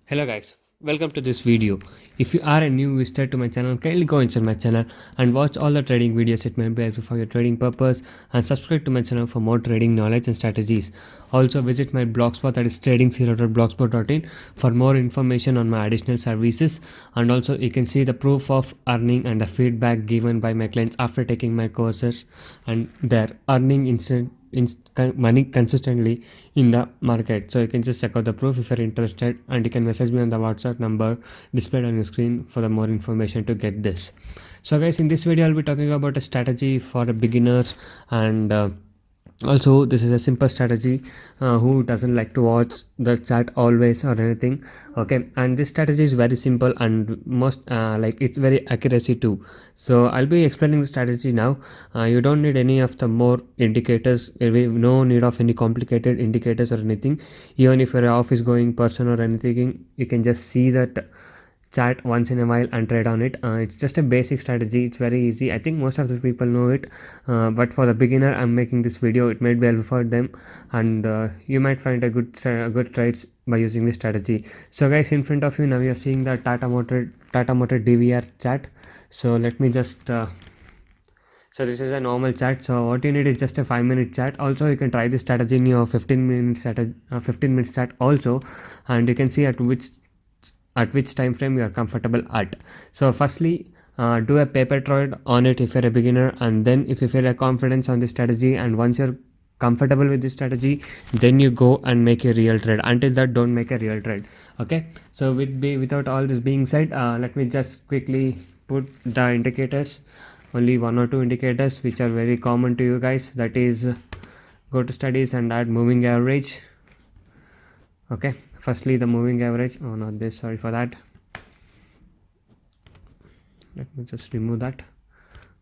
Hello guys, welcome to this video. If you are a new visitor to my channel, kindly go inside my channel and watch all the trading videos. It may be helpful for your trading purpose, and subscribe to my channel for more trading knowledge and strategies. Also visit my blogspot, that is trading0.blogspot.in, for more information on my additional services, and also you can see the proof of earning and the feedback given by my clients after taking my courses, and their earning money consistently in the market. So you can just check out the proof if you're interested, and you can message me on the WhatsApp number displayed on your screen for the more information to get this. So guys, in this video I'll be talking about a strategy for beginners, and also this is a simple strategy. Who doesn't like to watch the chart always or anything? Okay, and this strategy is very simple and most it's very accuracy too. So I'll be explaining the strategy now. You don't need any of the more indicators. No need of any complicated indicators or anything. Even if you're an office going person or anything, you can just see that chart once in a while and trade on it. It's just a basic strategy. It's very easy. I think most of the people know it, but for the beginner I'm making this video. It might be helpful for them, and you might find a good trades by using this strategy. So guys, in front of you now you're seeing the Tata Motor DVR chart. So let me just so this is a normal chart. So what you need is just a 5-minute chart. Also you can try this strategy in your 15 minutes chart also, and you can see at which time frame you are comfortable at. So firstly, do a paper trade on it if you're a beginner, and then if you feel a confidence on this strategy, and once you're comfortable with this strategy, then you go and make a real trade. Until that, don't make a real trade. Okay, so without all this being said, let me just quickly put the indicators. Only 1 or 2 indicators which are very common to you guys, that is go to studies and add moving average. Okay, firstly the moving average, oh not this, sorry for that, let me just remove that.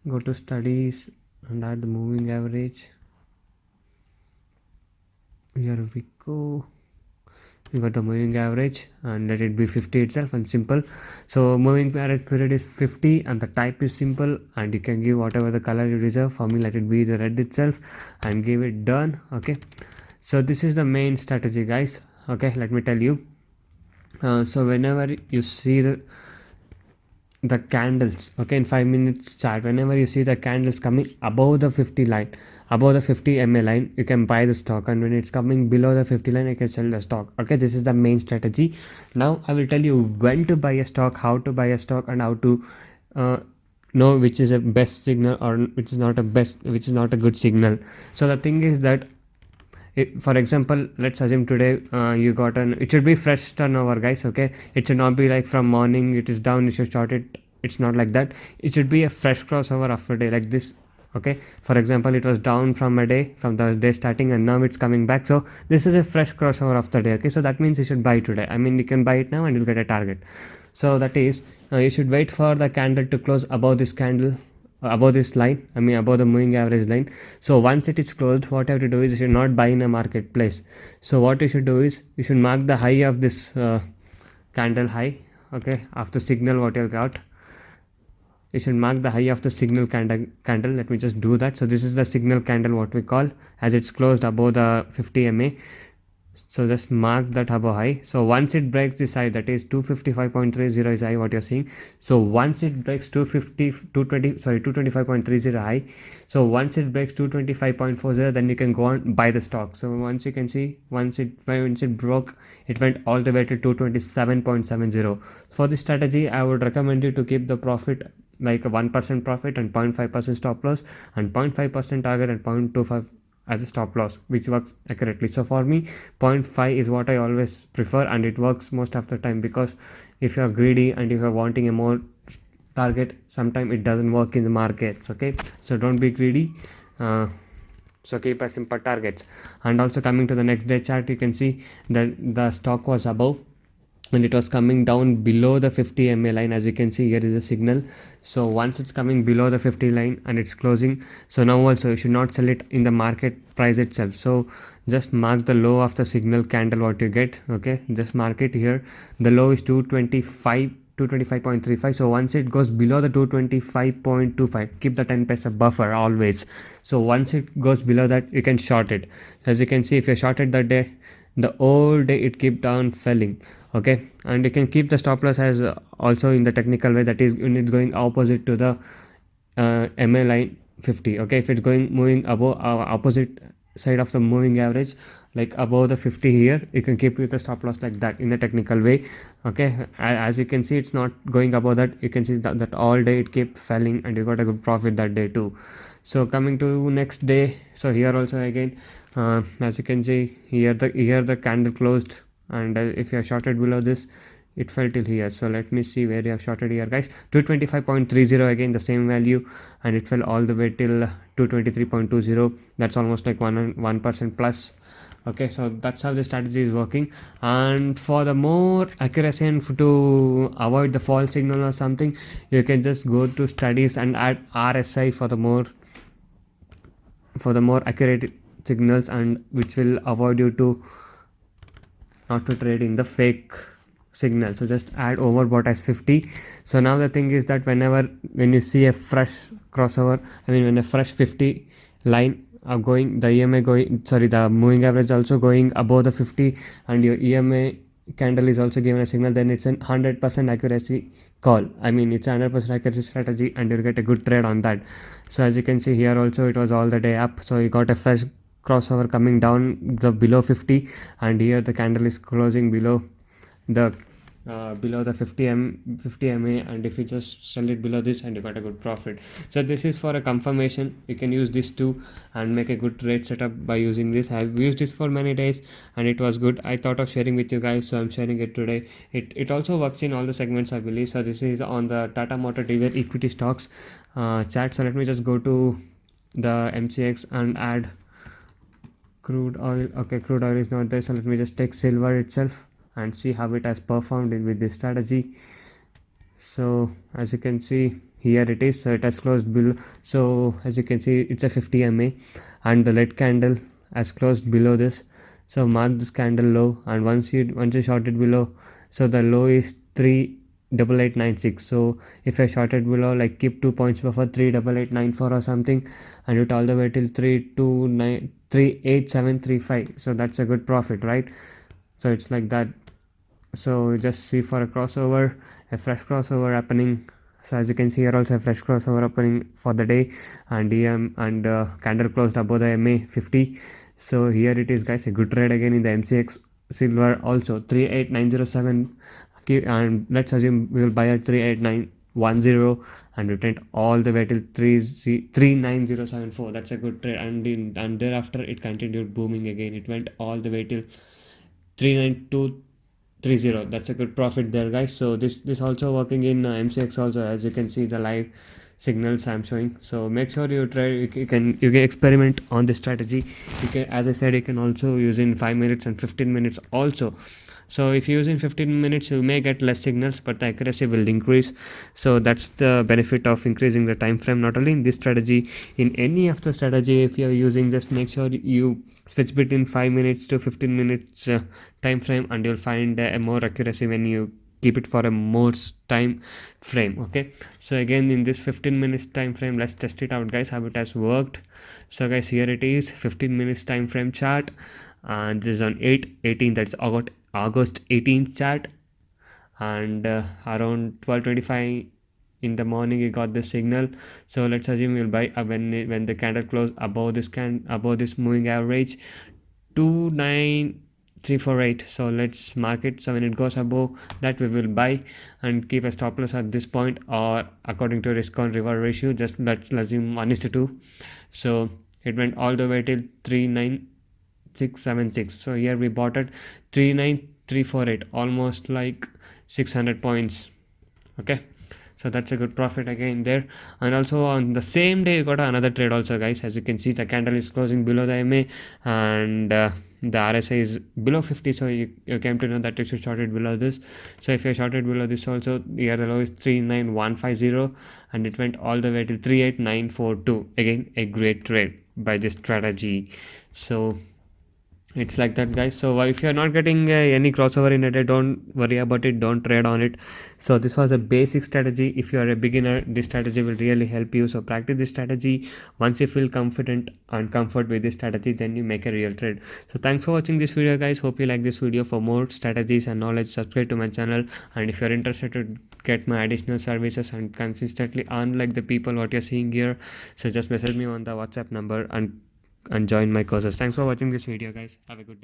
Go to studies and add the moving average. Here we go, we got the moving average, and let it be 50 itself, and simple. So moving average period is 50 and the type is simple, and you can give whatever the color you deserve. For me, let it be the red itself, and give it done. Okay, so this is the main strategy guys. Okay, let me tell you. So whenever you see the candles, okay, in 5 minutes chart, whenever you see the candles coming above the 50 line, above the 50 MA line, you can buy the stock, and when it's coming below the 50 line, you can sell the stock. Okay, this is the main strategy. Now I will tell you when to buy a stock, how to buy a stock, and how to know which is a best signal or which is not a good signal. So the thing is that, for example, let's assume today you got it should be fresh turnover guys. Okay, it should not be like from morning it is down, you should short it. It's not like that. It should be a fresh crossover after day like this. Okay, for example, it was down from the day starting, and now it's coming back. So this is a fresh crossover of the day. Okay, so that means you should buy today. I mean, you can buy it now and you'll get a target. So that is, you should wait for the candle to close above this candle, above this line, I mean above the moving average line. So once it is closed, what you have to do is you should not buy in a marketplace. So what you should do is you should mark the high of this candle high. Okay, after signal what you got, you should mark the high of the signal candle. Let me just do that. So this is the signal candle, what we call, as it's closed above the 50 MA. So just mark that above high. So once it breaks this high, that is 255.30 is high what you're seeing. So once it breaks 225.30 high, so once it breaks 225.40, then you can go and buy the stock. So once you can see, once it broke, it went all the way to 227.70. For this strategy, I would recommend you to keep the profit like a 1% profit and 0.5% stop loss, and 0.5% target, and 0.25 as a stop loss, which works accurately. So for me, 0.5 is what I always prefer, and it works most of the time, because if you are greedy and if you are wanting a more target, sometimes it doesn't work in the markets. Okay, so don't be greedy. So keep a simple targets. And also coming to the next day chart, you can see that the stock was above and it was coming down below the 50 MA line. As you can see, here is a signal. So once it's coming below the 50 line and it's closing, so now also you should not sell it in the market price itself. So just mark the low of the signal candle what you get. Okay, just mark it here. The low is 225.35. So once it goes below the 225.25, keep the 10 paisa buffer always. So once it goes below that, you can short it. As you can see, if you shorted that day, the whole day it kept on falling. Okay, and you can keep the stop loss as also in the technical way, that is when it's going opposite to the MA line 50. Okay, if it's going moving above opposite side of the moving average, like above the 50 here, you can keep with the stop loss like that in the technical way. Okay, as you can see, it's not going above that. You can see that all day it kept falling and you got a good profit that day too. So coming to next day, so here also again, as you can see here, the candle closed, and if you are shorted below this, it fell till here. So let me see where you have shorted here, guys. 225.30 again, the same value, and it fell all the way till 223.20. That's almost like 1% plus. Okay, so that's how the strategy is working. And for the more accuracy and to avoid the false signal or something, you can just go to studies and add RSI for the more accurate signals, and which will avoid you to not to trade in the fake signal. So just add overbought as 50. So now the thing is that when you see a fresh crossover, when a fresh 50 line going, the EMA going, sorry, the moving average also going above the 50, and your EMA candle is also given a signal, then it's a 100% accuracy call. It's a 100% accuracy strategy, and you'll get a good trade on that. So as you can see here also, it was all the day up, so you got a fresh crossover coming down the below 50, and here the candle is closing below the 50 MA, and if you just sell it below this, and you got a good profit. So this is for a confirmation. You can use this too and make a good trade setup by using this. I've used this for many days and it was good. I thought of sharing with you guys, so I'm sharing it today. It also works in all the segments, I believe. So this is on the Tata Motor DVR equity stocks chart. So let me just go to the MCX and add crude oil. Okay, crude oil is not there, so let me just take silver itself and see how it has performed with this strategy. So as you can see here, it is, so it has closed below. So as you can see, it's a 50 MA, and the lead candle has closed below this. So mark this candle low, and once you short it below, so the low is 38896. So if I shorted below, like keep 2 points buffer 38894 or something, and it all the way till 38735. So that's a good profit, right? So it's like that. So just see for a crossover, a fresh crossover happening. So as you can see here also a fresh crossover happening for the day, and candle closed above the MA 50. So here it is, guys, a good trade again in the MCX silver also 38907, and let's assume we will buy at 38910, and it went all the way till 39074. That's a good trade, and thereafter it continued booming again. It went all the way till 39230. That's a good profit there, guys. So this also working in MCX also, as you can see the live signals I'm showing. So make sure you try, you can experiment on this strategy. You can, as I said, you can also use in 5 minutes and 15 minutes also. So if you use in 15 minutes, you may get less signals, but the accuracy will increase. So that's the benefit of increasing the time frame, not only in this strategy, in any of the strategy. If you're using, just make sure you switch between 5 minutes to 15 minutes time frame, and you'll find a more accuracy when you keep it for a more time frame. Okay, so again in this 15 minutes time frame, let's test it out, guys, how it has worked. So guys, here it is, 15 minutes time frame chart, and this is on 8/18, that's August 18th chart, and around 12:25 in the morning you got this signal. So let's assume you'll buy when the candle close above this moving average 29348. so let's mark it. So when it goes above that, we will buy and keep a stop loss at this point, or according to risk on reward ratio, just let's assume 1:2. So it went all the way till 39676. so here we bought at 39348, almost like 600 points. Okay, so that's a good profit again there. And also on the same day you got another trade also, guys. As you can see, the candle is closing below the MA, and the RSI is below 50, so you came to know that you should short it below this. So if you shorted below this also, here the low is 39150, and it went all the way to 38942. Again, a great trade by this strategy. So It's like that, guys. So if you're not getting any crossover in a day, don't worry about it, don't trade on it. So this was a basic strategy. If you are a beginner, this strategy will really help you. So practice this strategy. Once you feel confident and comfort with this strategy, then you make a real trade. So thanks for watching this video, guys. Hope you like this video. For more strategies and knowledge, subscribe to my channel. And if you're interested to get my additional services and consistently earn like the people what you're seeing here, so just message me on the WhatsApp number and join my courses. Thanks for watching this video, guys. Have a good day.